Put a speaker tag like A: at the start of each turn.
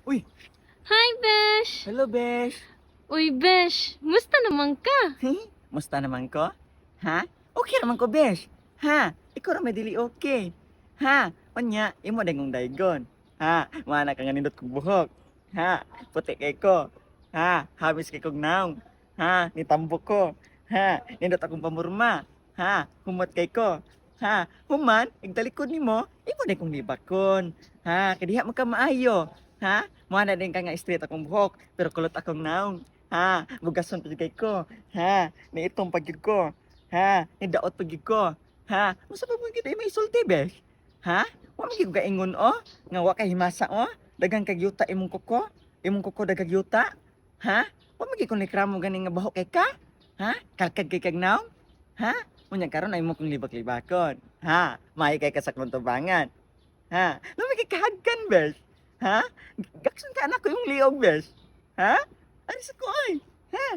A: Uy,
B: Hi, Besh!
A: hello, Besh.
B: Uy, Besh! Musta naman ka?
A: Musta naman ko? Ha? Okay naman ko, Besh. Ha? Ikaw ra dili okay. Ha? Onya, imo dengong daygon. Ha? Mana ka nga nindot kong buhok. Ha? Puti kay ko. Ha? Habis kay kog naong. Ha? Nitambok ko. Ha? Nindot akong pamurma. Ha? Humot kay ko. Ha? Human, igtalikod nimo, imo din kong libakon. Ha? Kadiha mo ka maayo. Ha? Mana din ka nga straight akong buhok, pero kulot akong naong. Ha? Bugason pa kay ko. Ha? Ni itong pagyud ko. Ha? Ni daot pagyud ko. Ha? Musa pa mo kita may sulti, besh? Ha? Wa man gyud ka ingon nga wa ka himasa dagang kag yuta imong kuko dagang yuta. Ha? Wa man gyud ko nikramo gani nga baho kay ka. Ha? Kalkad kay kag naong. Ha? Unya karon ay mo kong libak-libakon. Ha? May kay ka sa kong tubangan. Ha? Lamig kay kahagkan, besh. Ha? Gakson ka anak ko yung liog, besh. Ha? Alis ko ay. Ha?